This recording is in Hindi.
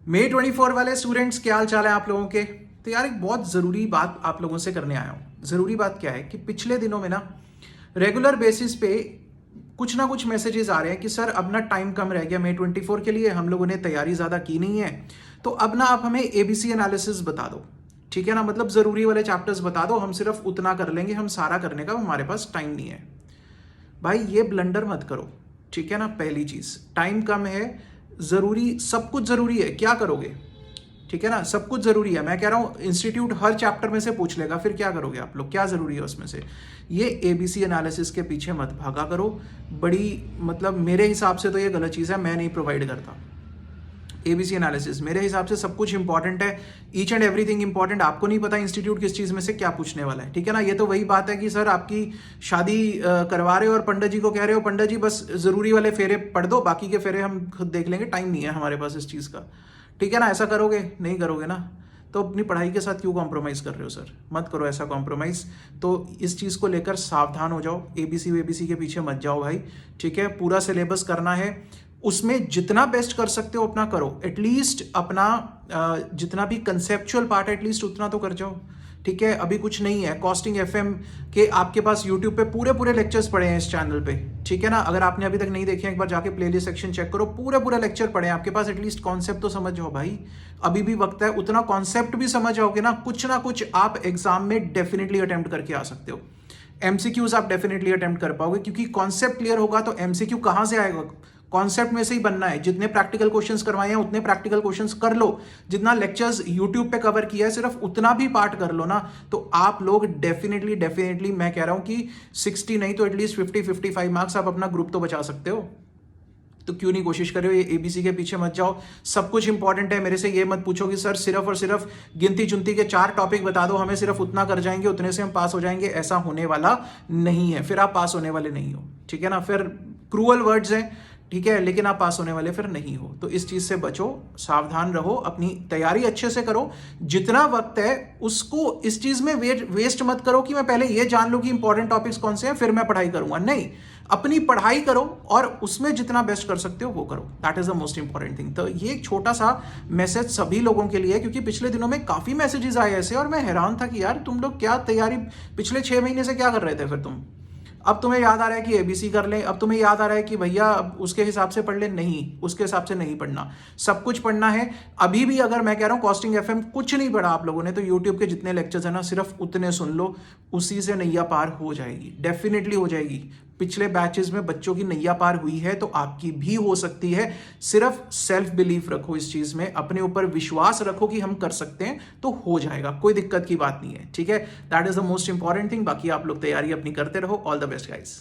मे 24 वाले स्टूडेंट्स, क्या हाल चाल है आप लोगों के। तो यार एक बहुत ज़रूरी बात आप लोगों से करने आया हूँ। ज़रूरी बात क्या है कि पिछले दिनों में ना रेगुलर बेसिस पे कुछ ना कुछ मैसेजेस आ रहे हैं कि सर अब ना टाइम कम रह गया मे 24 के लिए, हम लोगों ने तैयारी ज़्यादा की नहीं है, तो अब ना आप हमें एबीसी एनालिसिस बता दो, ठीक है ना, मतलब ज़रूरी वाले चैप्टर्स बता दो, हम सिर्फ उतना कर लेंगे, हम सारा करने का हमारे पास टाइम नहीं है। भाई ये ब्लंडर मत करो, ठीक है ना। पहली चीज़, टाइम कम है, ज़रूरी सब कुछ ज़रूरी है, क्या करोगे, ठीक है ना, सब कुछ जरूरी है। मैं कह रहा हूं इंस्टीट्यूट हर चैप्टर में से पूछ लेगा, फिर क्या करोगे आप लोग, क्या जरूरी है उसमें से। ये एबीसी एनालिसिस के पीछे मत भागा करो। बड़ी मतलब मेरे हिसाब से तो ये गलत चीज़ है, मैं नहीं प्रोवाइड करता एबीसी एनालिसिस। मेरे हिसाब से सब कुछ इंपॉर्टेंट है, ईच एंड एवरीथिंग इंपॉर्टेंट। आपको नहीं पता इंस्टीट्यूट किस चीज़ में से क्या पूछने वाला है, ठीक है ना। ये तो वही बात है कि सर आपकी शादी करवा रहे हो और पंडित जी को कह रहे हो पंडित जी बस ज़रूरी वाले फेरे पढ़ दो, बाकी के फेरे हम खुद देख लेंगे, टाइम नहीं है हमारे पास इस चीज़ का, ठीक है ना। ऐसा करोगे, नहीं करोगे ना, तो अपनी पढ़ाई के साथ क्यों कॉम्प्रोमाइज़ कर रहे हो सर, मत करो ऐसा कॉम्प्रोमाइज़। तो इस चीज़ को लेकर सावधान हो जाओ, एबीसी वेबीसी के पीछे मत जाओ भाई, ठीक है। पूरा सिलेबस करना है, उसमें जितना बेस्ट कर सकते हो अपना करो, एटलीस्ट अपना जितना भी कंसेप्चुअल पार्ट है एटलीस्ट उतना तो कर जाओ, ठीक है। अभी कुछ नहीं है, कॉस्टिंग एफएम के आपके पास यूट्यूब पे पूरे पूरे लेक्चर्स पड़े हैं इस चैनल पे, ठीक है ना। अगर आपने अभी तक नहीं देखे एक बार जाके प्लेलिस्ट सेक्शन चेक करो, पूरे पूरे लेक्चर पड़े हैं आपके पास, एटलीस्ट कॉन्सेप्ट तो समझ जाओ भाई, अभी भी वक्त है। उतना कॉन्सेप्ट भी समझ जाओगे ना कुछ आप एग्जाम में डेफिनेटली अटेम्प्ट करके आ सकते हो। एमसीक्यूज आप डेफिनेटली अटेम्प्ट कर पाओगे, क्योंकि कॉन्सेप्ट क्लियर होगा तो एमसीक्यू कहां से आएगा, कॉन्सेप्ट में से ही बनना है। जितने प्रैक्टिकल क्वेश्चंस करवाए हैं उतने प्रैक्टिकल क्वेश्चंस कर लो, जितना लेक्चर्स यूट्यूब पे कवर किया है सिर्फ उतना भी पार्ट कर लो ना, तो आप लोग डेफिनेटली मैं कह रहा हूं कि 60 नहीं तो एटलीस्ट 50-55 मार्क्स आप अपना ग्रुप तो बचा सकते हो। तो क्यों नहीं कोशिश कर रहे हो, ये एबीसी के पीछे मत जाओ, सब कुछ इंपॉर्टेंट है। मेरे से ये मत पूछो कि सर सिर्फ और सिर्फ गिनती चुनती के 4 टॉपिक बता दो, हमें सिर्फ उतना कर जाएंगे, उतने से हम पास हो जाएंगे, ऐसा होने वाला नहीं है, फिर आप पास होने वाले नहीं हो, ठीक है ना। फिर क्रूअल वर्ड्स हैं, ठीक है, लेकिन आप पास होने वाले फिर नहीं हो। तो इस चीज से बचो, सावधान रहो, अपनी तैयारी अच्छे से करो, जितना वक्त है उसको इस चीज में वेस्ट मत करो कि मैं पहले ये जान लूं कि इंपॉर्टेंट टॉपिक्स कौन से हैं फिर मैं पढ़ाई करूंगा। नहीं, अपनी पढ़ाई करो और उसमें जितना बेस्ट कर सकते हो वो करो, that is the most important thing. तो ये एक छोटा सा मैसेज सभी लोगों के लिए है, क्योंकि पिछले दिनों में काफी मैसेजेस आए ऐसे और मैं हैरान था कि यार तुम लोग क्या तैयारी पिछले 6 महीने से क्या कर रहे थे फिर तुम। अब तुम्हें याद आ रहा है कि एबीसी कर लें, अब तुम्हें याद आ रहा है कि भैया अब उसके हिसाब से पढ़ लें। नहीं, उसके हिसाब से नहीं पढ़ना, सब कुछ पढ़ना है। अभी भी अगर मैं कह रहा हूं कॉस्टिंग एफएम कुछ नहीं पढ़ा आप लोगों ने, तो यूट्यूब के जितने लेक्चर्स है ना सिर्फ उतने सुन लो, उसी से नैया पार हो जाएगी, डेफिनेटली हो जाएगी। पिछले बैचेस में बच्चों की नैया पार हुई है तो आपकी भी हो सकती है। सिर्फ सेल्फ बिलीफ रखो इस चीज में, अपने ऊपर विश्वास रखो कि हम कर सकते हैं, तो हो जाएगा, कोई दिक्कत की बात नहीं है, ठीक है। That is the most important thing. बाकी आप लोग तैयारी अपनी करते रहो। All the best guys.